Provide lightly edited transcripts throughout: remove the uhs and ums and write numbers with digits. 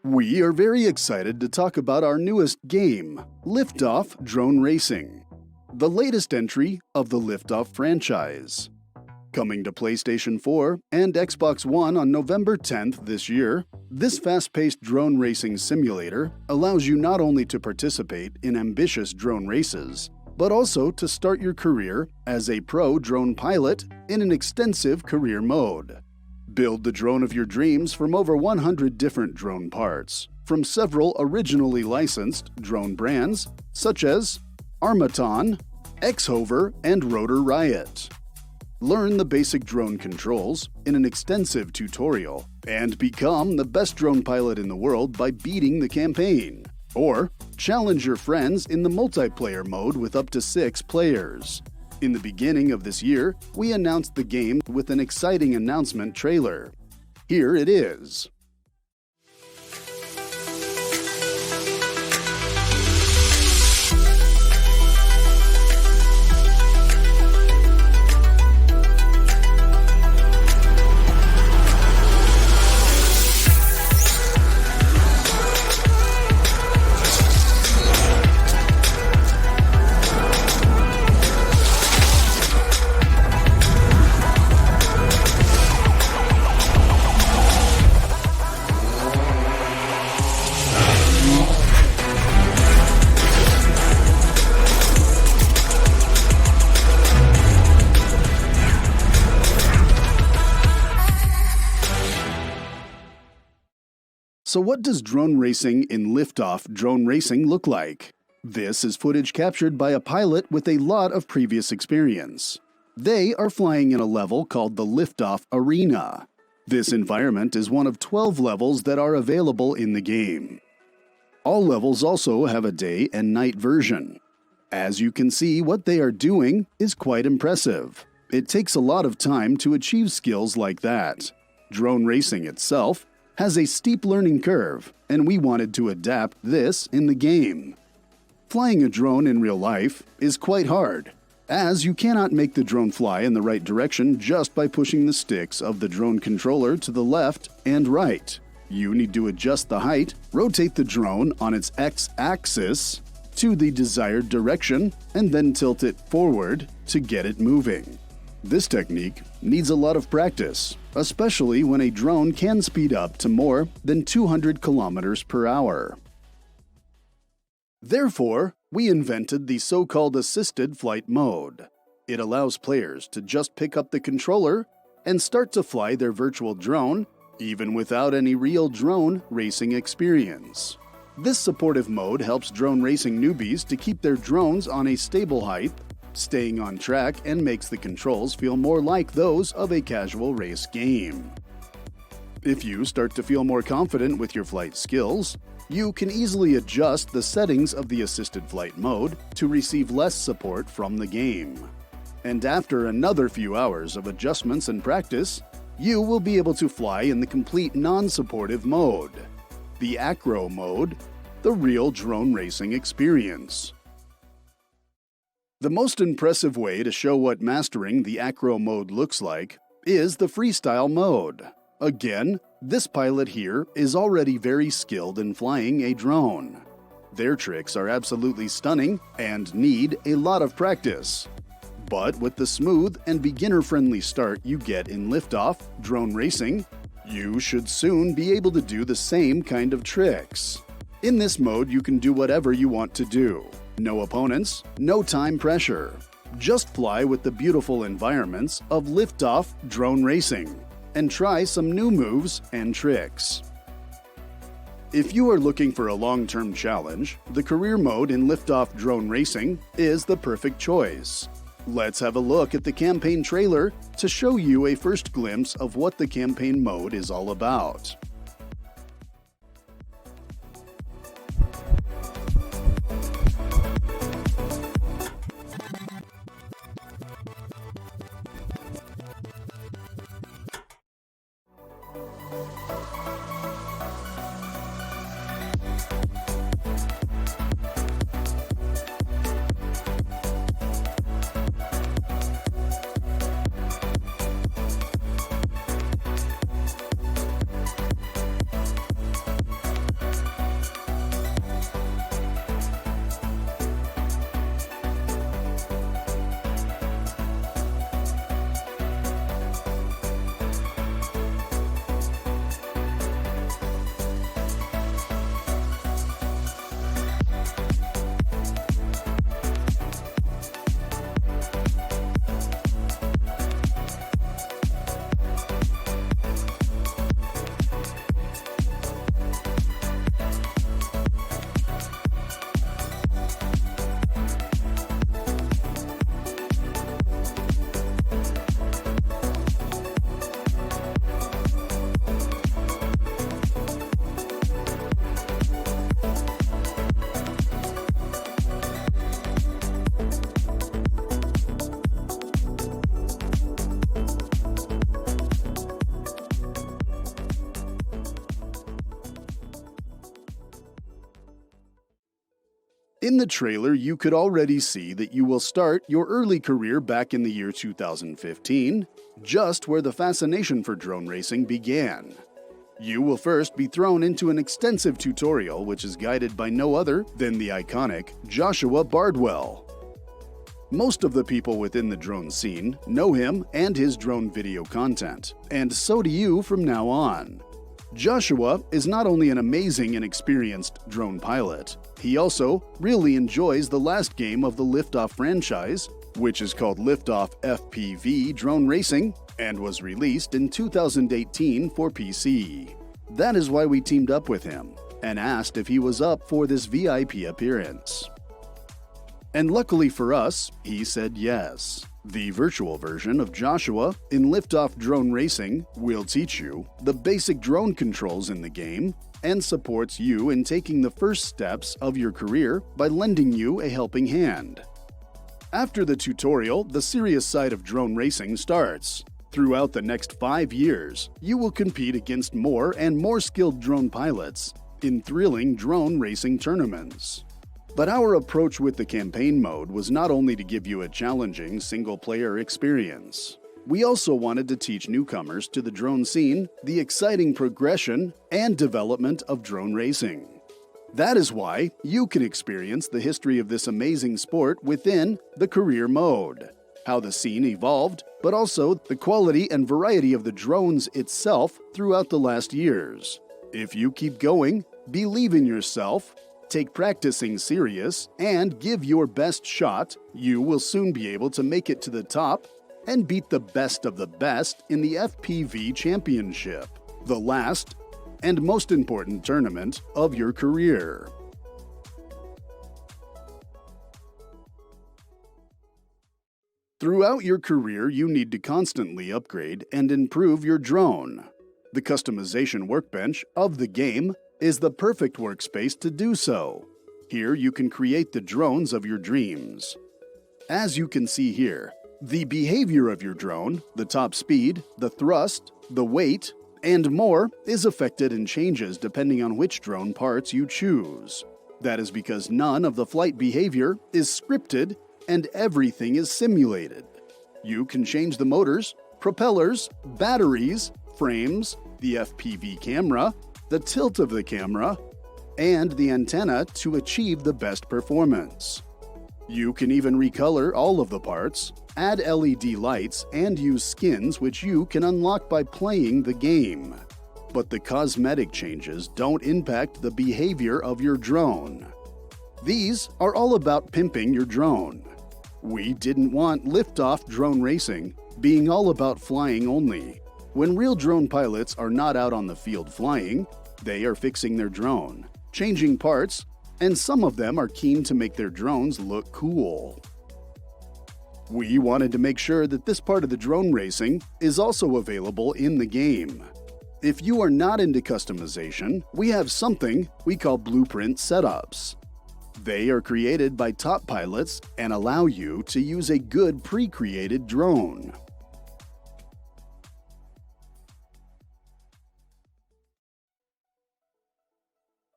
We are very excited to talk about our newest game, Liftoff Drone Racing, the latest entry of the Liftoff franchise. Coming to PlayStation 4 and Xbox One on November 10th this year, this fast-paced drone racing simulator allows you not only to participate in ambitious drone races, but also to start your career as a pro drone pilot in an extensive career mode. Build the drone of your dreams from over 100 different drone parts, from several originally licensed drone brands such as Armaton, X-Hover, and Rotor Riot. Learn the basic drone controls in an extensive tutorial and become the best drone pilot in the world by beating the campaign. Or challenge your friends in the multiplayer mode with up to 6 players. In the beginning of this year, we announced the game with an exciting announcement trailer. Here it is. So what does drone racing in Liftoff Drone Racing look like? This is footage captured by a pilot with a lot of previous experience. They are flying in a level called the Liftoff Arena. This environment is one of 12 levels that are available in the game. All levels also have a day and night version. As you can see, what they are doing is quite impressive. It takes a lot of time to achieve skills like that. Drone racing itself has a steep learning curve, and we wanted to adapt this in the game. Flying a drone in real life is quite hard, as you cannot make the drone fly in the right direction just by pushing the sticks of the drone controller to the left and right. You need to adjust the height, rotate the drone on its x-axis to the desired direction, and then tilt it forward to get it moving. This technique needs a lot of practice, especially when a drone can speed up to more than 200 kilometers per hour. Therefore, we invented the so-called assisted flight mode. It allows players to just pick up the controller and start to fly their virtual drone, even without any real drone racing experience. This supportive mode helps drone racing newbies to keep their drones on a stable height, staying on track, and makes the controls feel more like those of a casual race game. If you start to feel more confident with your flight skills, you can easily adjust the settings of the assisted flight mode to receive less support from the game. And after another few hours of adjustments and practice, you will be able to fly in the complete non-supportive mode, the acro mode, the real drone racing experience. The most impressive way to show what mastering the acro mode looks like is the freestyle mode. Again, this pilot here is already very skilled in flying a drone. Their tricks are absolutely stunning and need a lot of practice. But with the smooth and beginner-friendly start you get in Liftoff Drone Racing, you should soon be able to do the same kind of tricks. In this mode, you can do whatever you want to do. No opponents, no time pressure. Just fly with the beautiful environments of Liftoff Drone Racing and try some new moves and tricks. If you are looking for a long-term challenge, the career mode in Liftoff Drone Racing is the perfect choice. Let's have a look at the campaign trailer to show you a first glimpse of what the campaign mode is all about. In the trailer, you could already see that you will start your early career back in the year 2015, just where the fascination for drone racing began. You will first be thrown into an extensive tutorial which is guided by no other than the iconic Joshua Bardwell. Most of the people within the drone scene know him and his drone video content, and so do you from now on. Joshua is not only an amazing and experienced drone pilot, he also really enjoys the last game of the Liftoff franchise, which is called Liftoff FPV Drone Racing and was released in 2018 for PC. That is why we teamed up with him and asked if he was up for this VIP appearance. And luckily for us, he said yes. The virtual version of Joshua in Liftoff Drone Racing will teach you the basic drone controls in the game and supports you in taking the first steps of your career by lending you a helping hand. After the tutorial, the serious side of drone racing starts. Throughout the next 5 years, you will compete against more and more skilled drone pilots in thrilling drone racing tournaments. But our approach with the campaign mode was not only to give you a challenging single-player experience. We also wanted to teach newcomers to the drone scene the exciting progression and development of drone racing. That is why you can experience the history of this amazing sport within the career mode, how the scene evolved, but also the quality and variety of the drones itself throughout the last years. If you keep going, believe in yourself, take practicing serious, and give your best shot, you will soon be able to make it to the top and beat the best of the best in the FPV Championship, the last and most important tournament of your career. Throughout your career, you need to constantly upgrade and improve your drone. The customization workbench of the game is the perfect workspace to do so. Here you can create the drones of your dreams. As you can see here, the behavior of your drone, the top speed, the thrust, the weight, and more is affected and changes depending on which drone parts you choose. That is because none of the flight behavior is scripted and everything is simulated. You can change the motors, propellers, batteries, frames, the FPV camera, the tilt of the camera, and the antenna to achieve the best performance. You can even recolor all of the parts, add LED lights, and use skins which you can unlock by playing the game. But the cosmetic changes don't impact the behavior of your drone. These are all about pimping your drone. We didn't want Liftoff Drone Racing being all about flying only. When real drone pilots are not out on the field flying, they are fixing their drone, changing parts, and some of them are keen to make their drones look cool. We wanted to make sure that this part of the drone racing is also available in the game. If you are not into customization, we have something we call blueprint setups. They are created by top pilots and allow you to use a good pre-created drone.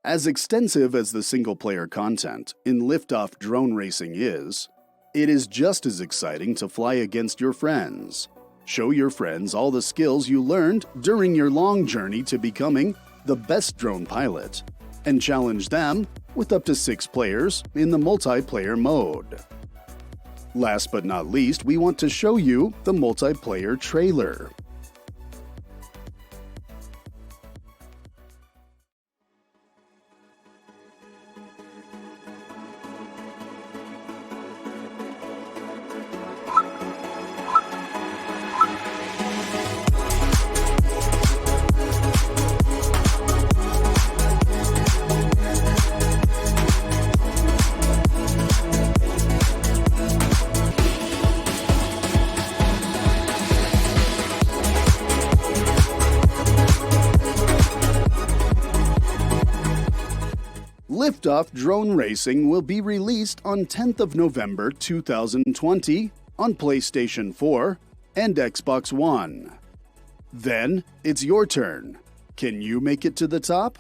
As extensive as the single-player content in Liftoff Drone Racing is, it is just as exciting to fly against your friends. Show your friends all the skills you learned during your long journey to becoming the best drone pilot, and challenge them with up to 6 players in the multiplayer mode. Last but not least, we want to show you the multiplayer trailer. Liftoff Drone Racing will be released on 10th of November 2020 on PlayStation 4 and Xbox One. Then, it's your turn. Can you make it to the top?